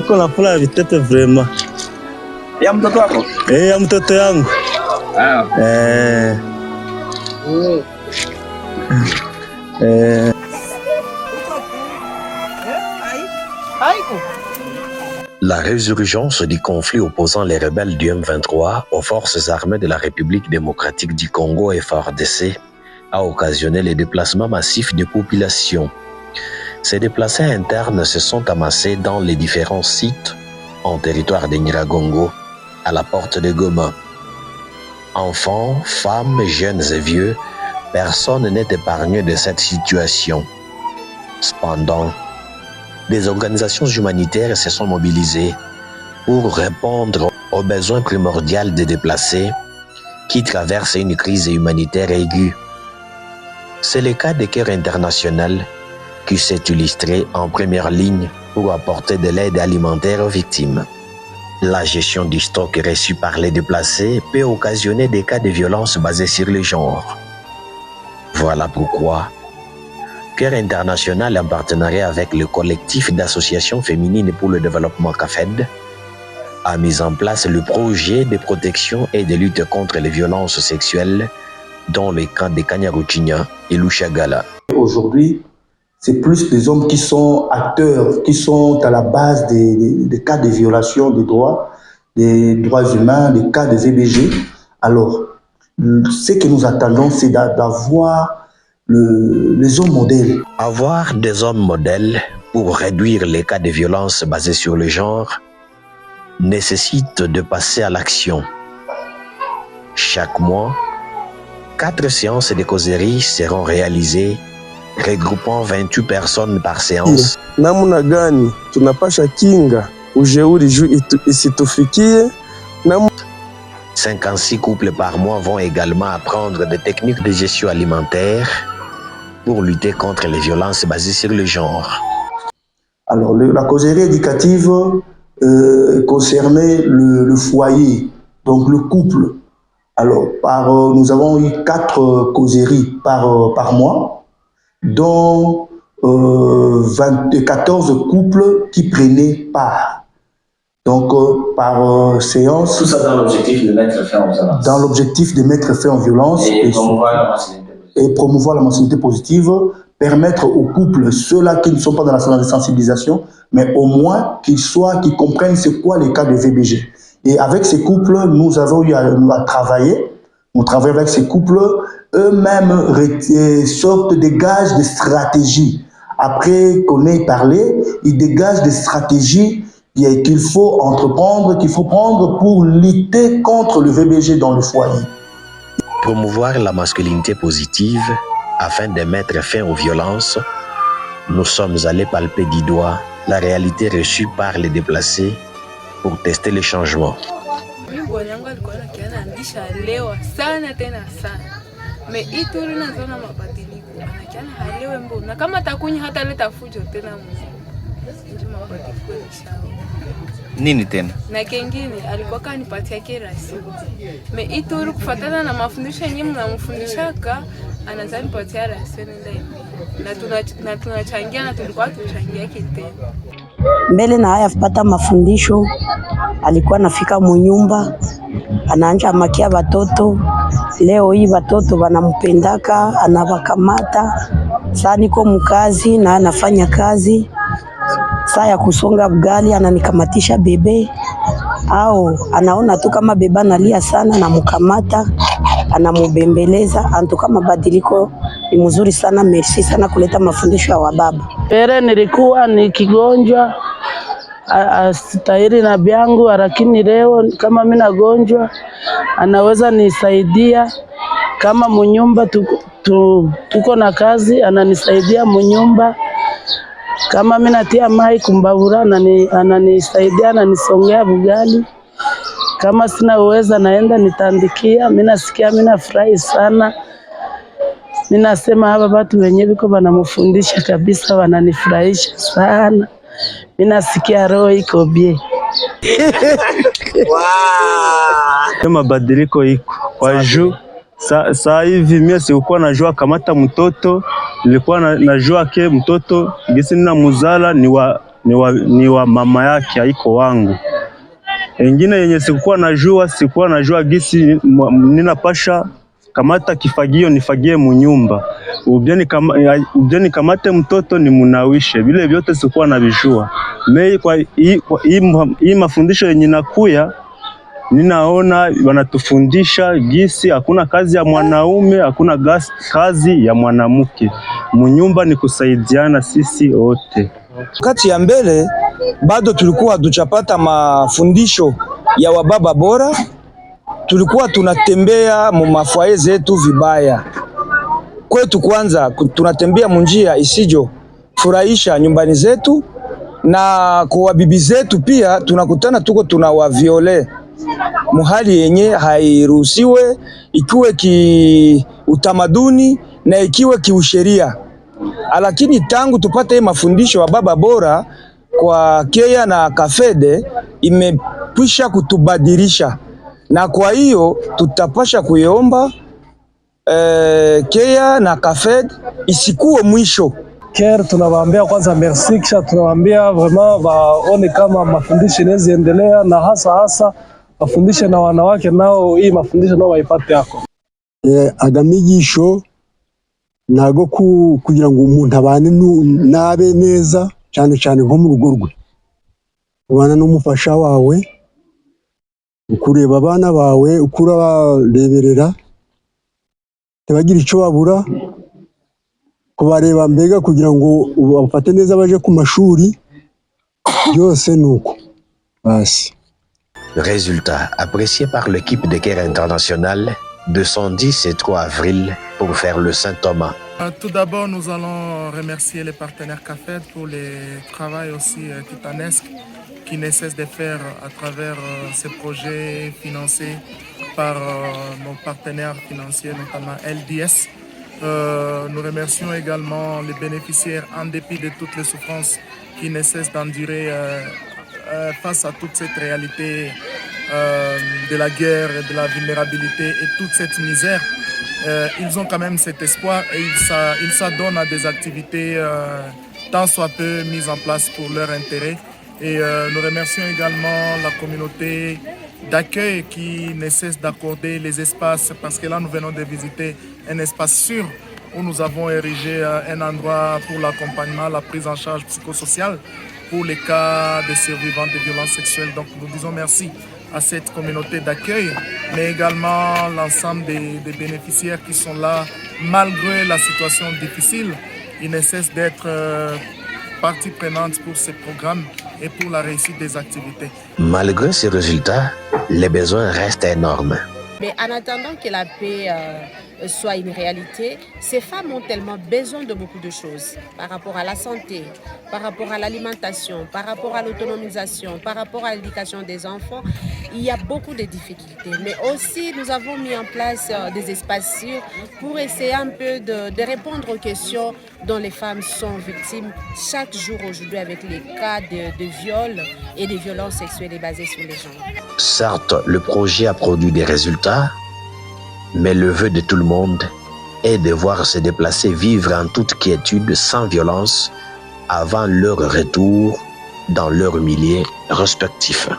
niko nakula vitete vraiment. Ya mtoto wako? Ya mtoto yangu. La résurgence du conflit opposant les rebelles du M23 aux forces armées de la République démocratique du Congo et FARDC a occasionné les déplacements massifs de populations. Ces déplacés internes se sont amassés dans les différents sites en territoire de Nyiragongo, à la porte de Goma. Enfants, femmes, jeunes et vieux, personne n'est épargné de cette situation. Cependant, des organisations humanitaires se sont mobilisées pour répondre aux besoins primordiaux des déplacés qui traversent une crise humanitaire aiguë. C'est le cas de Cœur International qui s'est illustré en première ligne pour apporter de l'aide alimentaire aux victimes. La gestion du stock reçu par les déplacés peut occasionner des cas de violence basés sur le genre. Voilà pourquoi Cœur International, en partenariat avec le collectif d'associations féminines pour le développement CAFED, a mis en place le projet de protection et de lutte contre les violences sexuelles dans les camps de Kanyaruchinya et Lushagala. Aujourd'hui, c'est plus des hommes qui sont acteurs, qui sont à la base des cas de violation des droits humains, des cas de VBG. Alors, ce que nous attendons, c'est d'avoir les hommes modèles. Avoir des hommes modèles pour réduire les cas de violence basés sur le genre nécessite de passer à l'action. Chaque mois, 4 séances de causerie seront réalisées, regroupant 28 personnes par séance. Namuna gani tunapasha kinga ujeuri juu isitufikie. 56 couples par mois vont également apprendre des techniques de gestion alimentaire pour lutter contre les violences basées sur le genre. Alors, la causerie éducative concernait le foyer, donc le couple. Alors, nous avons eu 4 causeries par mois, dont 14 couples qui prenaient part. Donc, par séance... Tout ça dans l'objectif de mettre fin aux violences. Dans l'objectif de mettre fin aux violences. Et promouvoir la masculinité positive, permettre aux couples, ceux-là qui ne sont pas dans la salle de sensibilisation, mais au moins qu'ils comprennent c'est quoi les cas de VBG. Et avec ces couples, nous avons eu à travailler. On travaille avec ces couples, eux-mêmes sortent des gages de stratégie. Après qu'on ait parlé, ils dégagent des stratégies qu'il faut entreprendre, qu'il faut prendre pour lutter contre le VBG dans le foyer. Promouvoir la masculinité positive afin de mettre fin aux violences, nous sommes allés palper du doigt la réalité reçue par les déplacés pour tester les changements. Nini tena? Na kengine alikuwa kanipatia kirasi. Ituru kufatana na mafundisho yenyewe mnamfundishaka anaanza nipatia rasi na tunachangia na tulikuwa tuchangia kitendo. Mbele na haya kupata mafundisho alikuwa nafika munyumba anaanja makia watoto. Leo hii watoto wanampendaka, anawakamata. Sasa niko mkazi na anafanya kazi. Saa ya kusonga bugali ananikamatisha bebe, au anaona tu kama beba analia sana na mkamata anamubembeleza. Antuka mabadiliko ni mzuri sana. Merci sana kuleta mafundisho ya wababa. Pere nilikuwa nikigonjwa astahili na byangu, lakini leo kama mimi nagonjwa anaweza nisaidia. Kama munyumba tuko na kazi ananisaidia munyumba. Kama mimi natia mai kumbabura ananisaidia, ananisongea bugali. Kama sina uwezo naenda nitandikia. Mimi nasikia mimi nafurahi sana. Mimi nasema hapa watu wenyewe biko wanamfundisha kabisa, wananifurahisha sana. Mimi nasikia roho iko bie. Wow! Mabadiliko iko kwa juu. Saa hivi mimi sikuwa najua kamata mtoto, nilikuwa najua ke mtoto gisi nina muzala ni wa mama yake, haiko wangu. Ingine yenye sikuwa najua gisi ninapasha kamata kifagio nifagie munyumba, ubyeni kamate mtoto ni munawishe, vile vyote sikuwa navijua. Mei kwa hii mafundisho yenye nakuya, ninaona wanatufundisha gisi hakuna kazi ya mwanaume, hakuna kazi ya mwanamke. Munyumba ni kusaidiana sisi wote. Wakati ya mbele bado tulikuwa hatuchapata mafundisho ya wababa bora, tulikuwa tunatembea mu mafwaye zetu vibaya. Kwetu kwanza tunatembea munjia isijo furahisha nyumbani zetu, na kwa bibi zetu pia tunakutana tuko tunawaviole muhali yenye hairuhusiwe, ikiwe kiutamaduni na ikiwe kiusheria. Lakini tangu tupate mafundisho wa baba bora kwa Keya na Kafede, imekwisha kutubadilisha, na kwa hiyo tutapasha kuiomba Keya na Kafede isikuwe mwisho. Care tunawaambia kwanza merci, kisha tunawaambia vraiment waone kama mafundisho inaweza endelea, na hasa mafundisho na wanawake nao, hii mafundisho nao waipate yako. Agamigisho nago kugira ngo umuntu abane nabe neza, cyane cyane nko mu rugo rwe, ubana n'umufasha wawe, ukureba abana bawe, ukurabareberera, tebagira icyo babura, kubareba mbega kugira ngo bafate neza baje ku mashuri, byose nuko basi. Résultat apprécié par l'équipe de Care International, 210 et 3 avril pour faire le Saint Thomas. Tout d'abord, nous allons remercier les partenaires CAFED pour le travail aussi titanesque qu'ils ne cessent de faire à travers ces projets financés par nos partenaires financiers, notamment LDS. Nous remercions également les bénéficiaires en dépit de toutes les souffrances qu'ils ne cessent d'endurer face à toute cette réalité de la guerre, de la vulnérabilité et toute cette misère. Ils ont quand même cet espoir et ils s'adonnent à des activités tant soit peu mises en place pour leur intérêt. Et nous remercions également la communauté d'accueil qui ne cesse d'accorder les espaces, parce que là nous venons de visiter un espace sûr où nous avons érigé un endroit pour l'accompagnement, la prise en charge psychosociale pour les cas de survivants de violences sexuelles. Donc nous disons merci à cette communauté d'accueil, mais également l'ensemble des bénéficiaires qui sont là malgré la situation difficile. Ils ne cessent d'être partie prenante pour ces programmes et pour la réussite des activités. Malgré ces résultats, les besoins restent énormes. Mais en attendant que la paix soit une réalité, ces femmes ont tellement besoin de beaucoup de choses par rapport à la santé, par rapport à l'alimentation, par rapport à l'autonomisation, par rapport à l'éducation des enfants. Il y a beaucoup de difficultés, mais aussi nous avons mis en place des espaces sûrs pour essayer un peu de répondre aux questions dont les femmes sont victimes chaque jour aujourd'hui avec les cas de viol et de violences sexuelles basées sur les genres. Certes, le projet a produit des résultats, mais le vœu de tout le monde est de voir se déplacer vivre en toute quiétude, sans violence, avant leur retour dans leur milieu respectif.